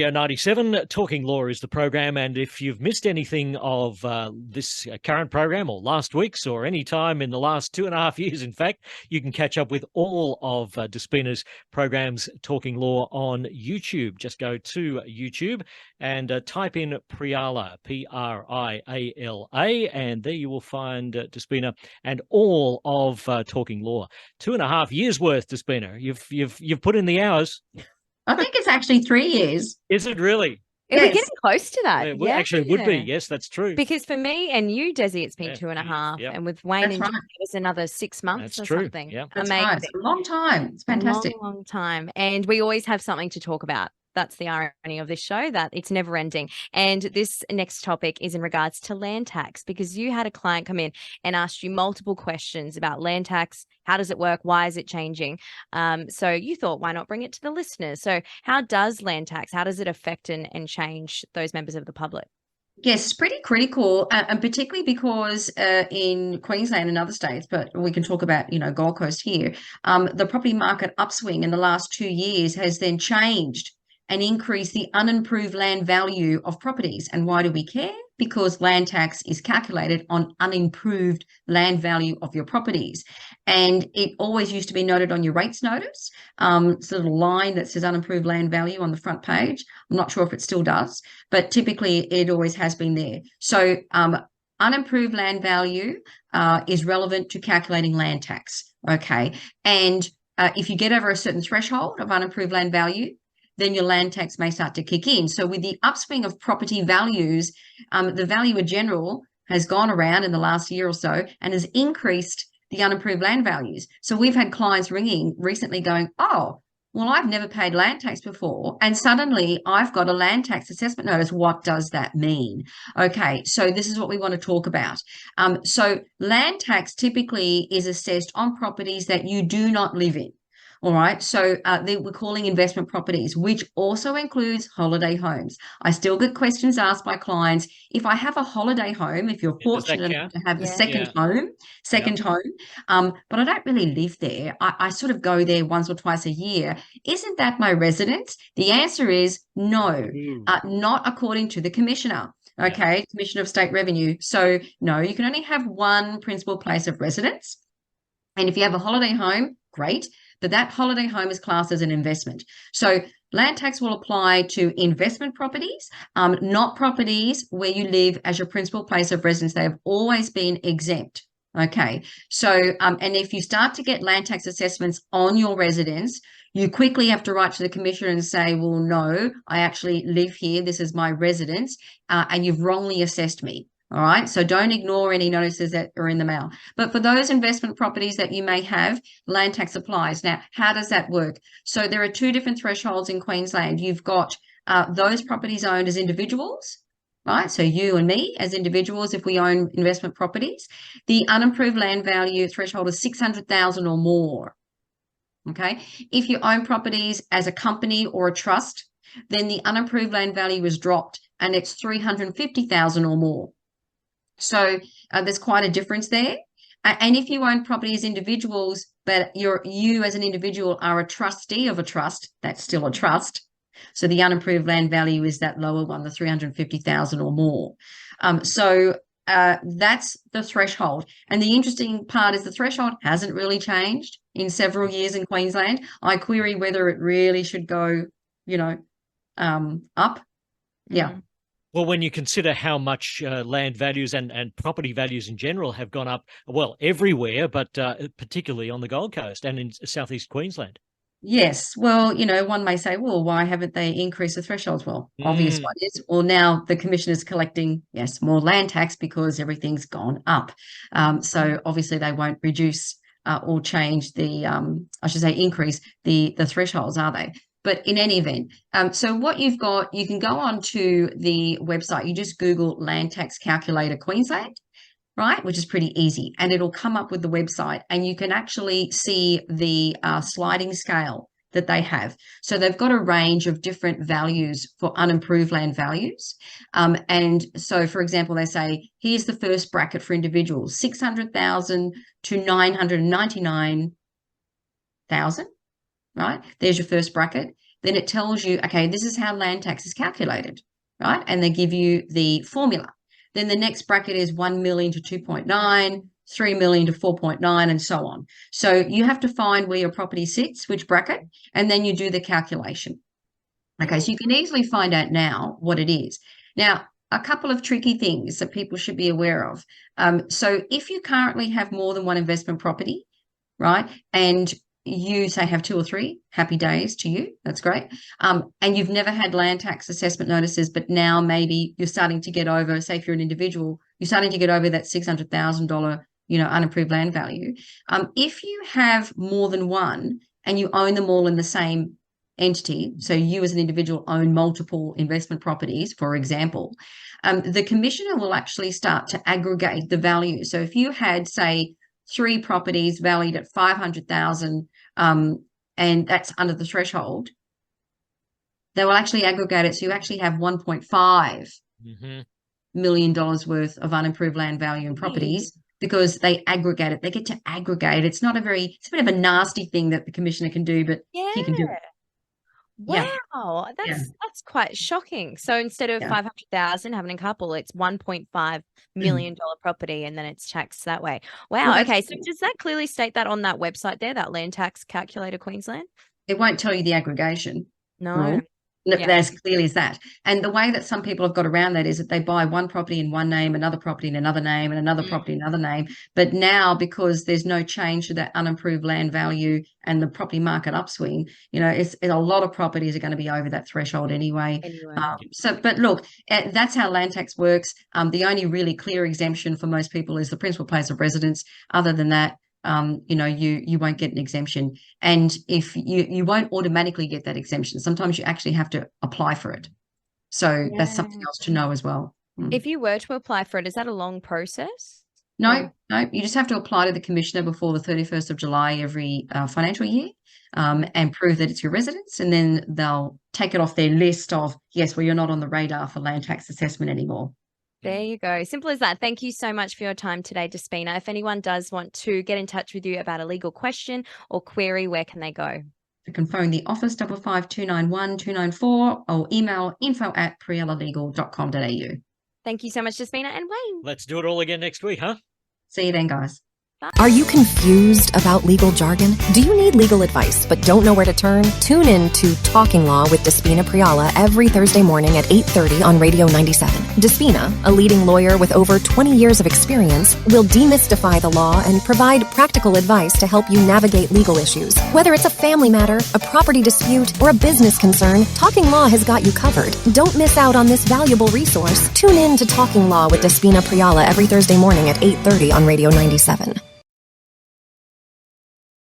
Radio 97, Talking Law is the program, and if you've missed anything of this current program or last week's or any time in the last 2.5 years, in fact, you can catch up with all of Despina's programs, Talking Law, on YouTube. Just go to YouTube and type in Priala, Priala, and there you will find Despina and all of Talking Law. 2.5 years worth, Despina. You've put in the hours. I think it's actually 3 years. Is it really? We're getting close to that. Yeah, actually, it would be. Yes, that's true. Because for me and you, Desi, it's been 2.5. Yep. And with Wayne That's and right. it was another 6 months That's or true. something. Yeah. That's Amazing. right. It's a long time. It's fantastic. Long time. And we always have something to talk about. That's the irony of this show, that it's never ending. And this next topic is in regards to land tax, because you had a client come in and asked you multiple questions about land tax. How does it work? Why is it changing? So you thought, why not bring it to the listeners? So how does land tax, how does it affect and change those members of the public? Yes, it's pretty critical, and particularly because in Queensland and other states, but we can talk about, Gold Coast here, the property market upswing in the last 2 years has then changed and increased the unimproved land value of properties. And why do we care? Because land tax is calculated on unimproved land value of your properties. And it always used to be noted on your rates notice. It's a little line that says unimproved land value on the front page. I'm not sure if it still does, but typically it always has been there. So unimproved land value is relevant to calculating land tax. Okay. And if you get over a certain threshold of unimproved land value, then your land tax may start to kick in. So with the upswing of property values, the Valuer General has gone around in the last year or so and has increased the unimproved land values. So we've had clients ringing recently going, oh, well, I've never paid land tax before, and suddenly I've got a land tax assessment notice. What does that mean? Okay, so this is what we want to talk about. So land tax typically is assessed on properties that you do not live in. All right, so we're calling investment properties, which also includes holiday homes. I still get questions asked by clients, if I have a holiday home, if you're fortunate enough to have a second home, but I don't really live there, I sort of go there once or twice a year, isn't that my residence? The answer is no, not according to the Commissioner. Okay, Commissioner of State Revenue. So no, you can only have one principal place of residence. And if you have a holiday home, great. But that holiday home is classed as an investment. So land tax will apply to investment properties, not properties where you live as your principal place of residence. They have always been exempt. Okay. So, and if you start to get land tax assessments on your residence, you quickly have to write to the Commissioner and say, well, no, I actually live here. This is my residence, and you've wrongly assessed me. All right. So don't ignore any notices that are in the mail. But for those investment properties that you may have, land tax applies. Now, how does that work? So there are two different thresholds in Queensland. You've got those properties owned as individuals, right? So you and me as individuals, if we own investment properties, the unimproved land value threshold is 600,000 or more. Okay. If you own properties as a company or a trust, then the unimproved land value is dropped and it's 350,000 or more. So there's quite a difference there. And if you own property as individuals, but you as an individual are a trustee of a trust, that's still a trust. So the unimproved land value is that lower one, the 350,000 or more. So that's the threshold. And the interesting part is the threshold hasn't really changed in several years in Queensland. I query whether it really should go, up. Yeah. Well, when you consider how much land values and property values in general have gone up, well, everywhere, but particularly on the Gold Coast and in southeast Queensland. Yes. Well, one may say, well, why haven't they increased the thresholds? Well, obvious one is, well, now the Commission is collecting, more land tax because everything's gone up. So obviously they won't reduce or change increase the thresholds, are they? But in any event, so what you've got, you can go on to the website. You just Google Land Tax Calculator Queensland, right? Which is pretty easy. And it'll come up with the website and you can actually see the sliding scale that they have. So they've got a range of different values for unimproved land values. And so, for example, they say, here's the first bracket for individuals, 600,000 to 999,000. Right? There's your first bracket. then it tells you, okay, this is how land tax is calculated, right? And they give you the formula. Then the next bracket is 1 million to 2.9, 3 million to 4.9, and so on. So you have to find where your property sits, which bracket, and then you do the calculation. Okay, so you can easily find out now what it is. Now, a couple of tricky things that people should be aware of. So if you currently have more than one investment property, right, and you say have 2 or 3, happy days to you, that's great. And you've never had land tax assessment notices, but now maybe you're starting to get over, say if you're an individual, you're starting to get over that $600,000, unapproved land value. If you have more than one and you own them all in the same entity, so you as an individual own multiple investment properties, for example, the commissioner will actually start to aggregate the value. So if you had, say, 3 properties valued at 500,000, and that's under the threshold, they will actually aggregate it. So you actually have $1.5 million worth of unapproved land value in properties because they aggregate it. They get to aggregate. It's a bit of a nasty thing that the commissioner can do, but he can do it. Wow, that's quite shocking. So instead of 500,000 having a couple, it's $1.5 million property, and then it's taxed that way. Wow. Well, okay. So does that clearly state that on that website there, that land tax calculator Queensland? It won't tell you the aggregation. No. As clearly as that. And the way that some people have got around that is that they buy one property in one name, another property in another name, and another property in another name. But now, because there's no change to that unapproved land value and the property market upswing, it's a lot of properties are going to be over that threshold anyway. But look, that's how land tax works. The only really clear exemption for most people is the principal place of residence. Other than that, you won't get an exemption, and if you won't automatically get that exemption, sometimes you actually have to apply for it. So that's something else to know as well. If you were to apply for it, is that a long process? No, you just have to apply to the commissioner before the 31st of July every financial year, and prove that it's your residence, and then they'll take it off their list of, yes, well, you're not on the radar for land tax assessment anymore. There you go. Simple as that. Thank you so much for your time today, Despina. If anyone does want to get in touch with you about a legal question or query, where can they go? You can phone the office 55291 294 or email info@prialalegal.com.au. Thank you so much, Despina and Wayne. Let's do it all again next week, huh? See you then, guys. Are you confused about legal jargon? Do you need legal advice but don't know where to turn? Tune in to Talking Law with Despina Priala every Thursday morning at 8:30 on Radio 97. Despina, a leading lawyer with over 20 years of experience, will demystify the law and provide practical advice to help you navigate legal issues. Whether it's a family matter, a property dispute, or a business concern, Talking Law has got you covered. Don't miss out on this valuable resource. Tune in to Talking Law with Despina Priala every Thursday morning at 8:30 on Radio 97.